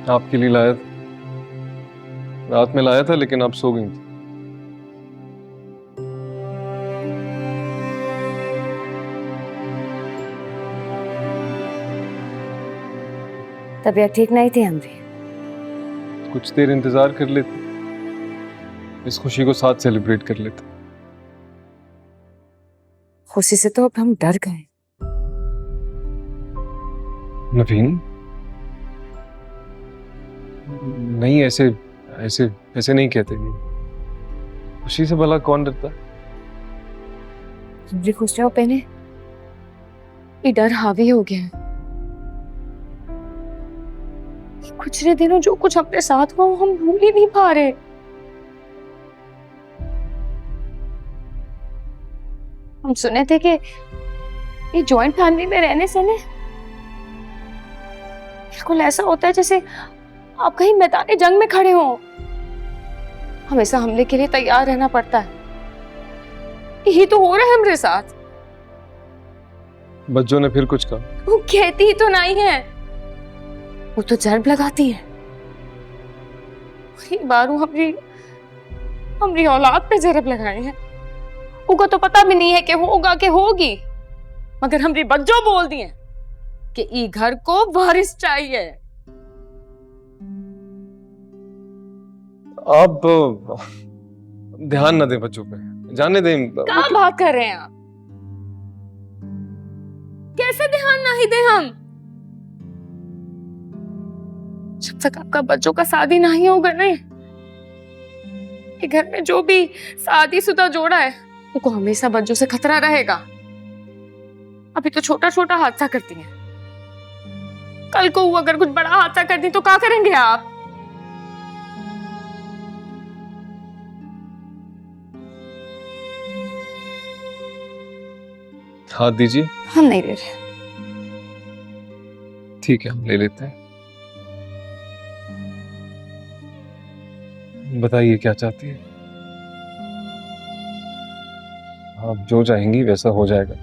आपके लिए लाया था। रात में लाया था लेकिन आप सो गई थी। तबीयत ठीक नहीं थी हमारी। कुछ देर इंतजार कर लेते, इस खुशी को साथ सेलिब्रेट कर लेते। खुशी से तो अब हम डर गए। नवीन, नहीं, ऐसे ऐसे ऐसे नहीं कहते। खुशी से भला कौन डरता है? हमारी खुशियों पे ने ये डर हावी हो गया है। पिछले दिनों जो कुछ अपने साथ हुआ वो हम भूल ही नहीं पा रहे। हम सुने थे कि ये जॉइंट फैमिली में रहने से ना बिल्कुल ऐसा होता है जैसे आप कहीं मैदान जंग में खड़े हो। हमेशा हमले के लिए तैयार रहना पड़ता है। यही तो हो रहा है हमारे साथ। बच्चों ने फिर कुछ कहा? वो कहती ही तो नहीं है, वो तो जर्ब लगाती है। वही बारू हमारी हमारी औलाद पे जरब लगाए हैं। उनको तो पता भी नहीं है कि होगा कि होगी, मगर हमारी बच्चों बोल दी है कि ई घर को वारिस चाहिए। आप ध्यान न दें बच्चों पे, जाने दें। क्या बात कर रहे हैं आप? कैसे ध्यान नहीं दे हम? जब तक आपका बच्चों का शादी नहीं होगा ना, ये घर में जो भी शादीशुदा जोड़ा है उनको हमेशा बच्चों से खतरा रहेगा। अभी तो छोटा छोटा हादसा करती हैं, कल को वो अगर कुछ बड़ा हादसा कर दी तो क्या करेंगे आप? हाथ दीजिए। हम नहीं दे रहे। ठीक है, हम ले लेते हैं। बताइए क्या चाहती है? आप जो चाहेंगी वैसा हो जाएगा।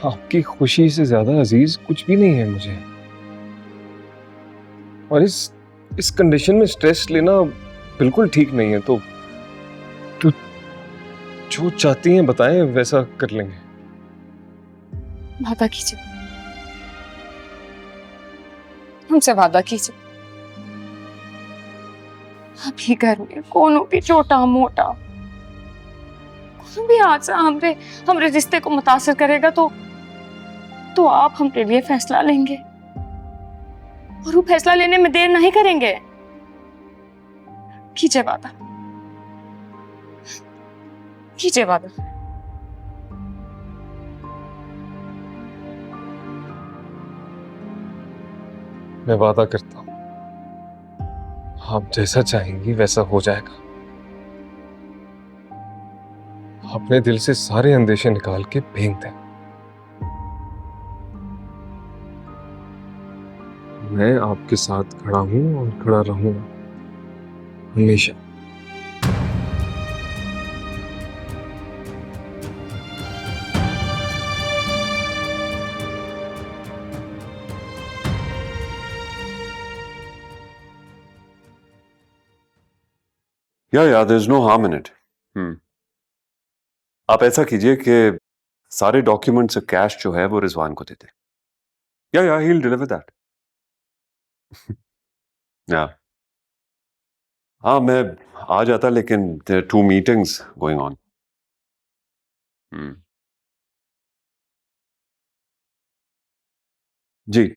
आपकी खुशी से ज्यादा अजीज कुछ भी नहीं है मुझे। और इस कंडीशन में स्ट्रेस लेना बिल्कुल ठीक नहीं है। तो जो चाहती हैं बताएं, वैसा कर लेंगे। वादा कीजिए, हमसे वादा कीजिए। अभी घर में कोनो भी छोटा मोटा कोई भी हादसा हमरे हमरे रिश्ते को मुतासिर करेगा तो आप हमरे लिए फैसला लेंगे और वो फैसला लेने में देर नहीं करेंगे। कीजिए वादा, कीजिए वादा। मैं वादा करता हूं, आप जैसा चाहेंगी वैसा हो जाएगा। अपने दिल से सारे अंदेशे निकाल के फेंक दें। मैं आपके साथ खड़ा हूं और खड़ा रहूंगा हमेशा। Yeah there is no harm in it. आप ऐसा कीजिए कि सारे डॉक्यूमेंट्स से कैश जो है वो रिजवान को दे दे। या ही विल डिलीवर दैट। या हाँ, मैं आ जाता लेकिन there are 2 meetings going on. जी,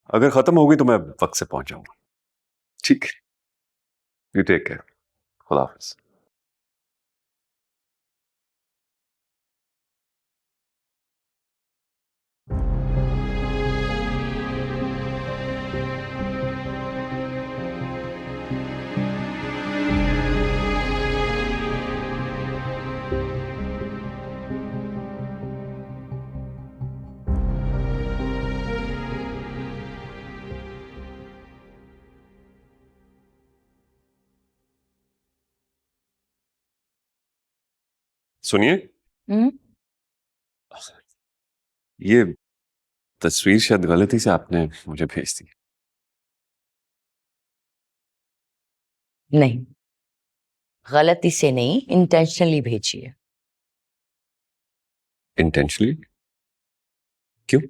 अगर खत्म होगी तो मैं वक्त से पहुंच जाऊंगा। ठीक है, यू टेक केयर। खुदा हाफिज। सुनिए, ये तस्वीर शायद गलती से आपने मुझे भेज दी। नहीं, गलती से नहीं, इंटेंशनली भेजी है। इंटेंशनली? क्यों?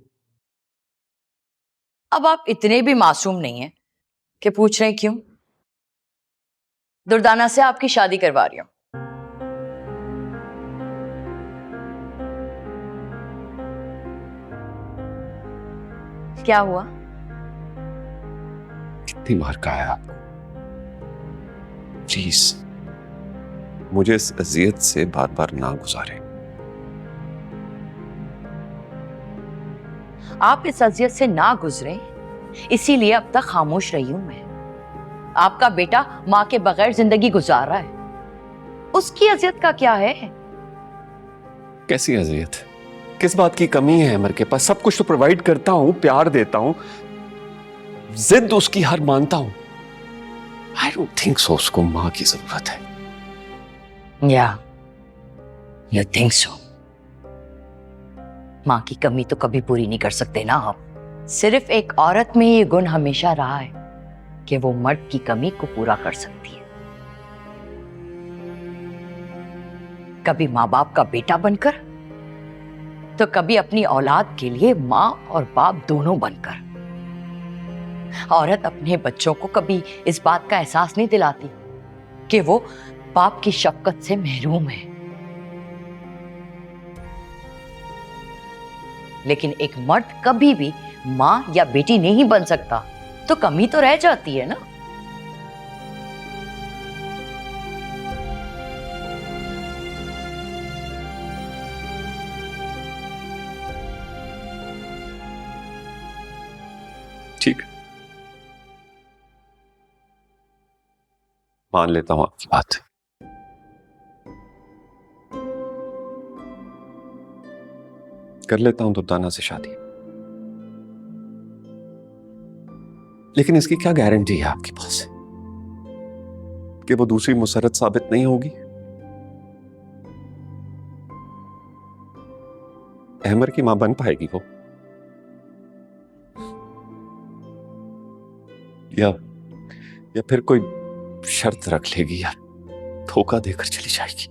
अब आप इतने भी मासूम नहीं हैं कि पूछ रहे हैं क्यों। दुर्दाना से आपकी शादी करवा रही हूं। क्या हुआ? कितनी बार कहा है आपको, प्लीज मुझे इस अजियत से बार बार ना गुजारे। आप इस अजियत से ना गुजरे, इसीलिए अब तक खामोश रही हूं मैं। आपका बेटा मां के बगैर जिंदगी गुजार रहा है, उसकी अजियत का क्या है? कैसी अजियत? किस बात की कमी है अमर के पास? सब कुछ तो प्रोवाइड करता हूं, प्यार देता हूं, जिद उसकी हर मानता हूं। आई डोंट थिंक सो उसको मां की जरूरत है। या यू थिंक सो? मां की कमी तो कभी पूरी नहीं कर सकते ना आप। सिर्फ एक औरत में ये गुण हमेशा रहा है कि वो मर्द की कमी को पूरा कर सकती है। कभी माँ बाप का बेटा बनकर, तो कभी अपनी औलाद के लिए माँ और बाप दोनों बनकर। औरत अपने बच्चों को कभी इस बात का एहसास नहीं दिलाती कि वो बाप की शफकत से महरूम है। लेकिन एक मर्द कभी भी माँ या बेटी नहीं बन सकता, तो कमी तो रह जाती है ना। ठीक, मान लेता हूं आपकी बात। कर लेता हूं दुर्दाना से शादी, लेकिन इसकी क्या गारंटी है आपके पास कि वो दूसरी मुसर्रत साबित नहीं होगी? अहमर की मां बन पाएगी वो? या फिर कोई शर्त रख लेगी या धोखा देकर चली जाएगी?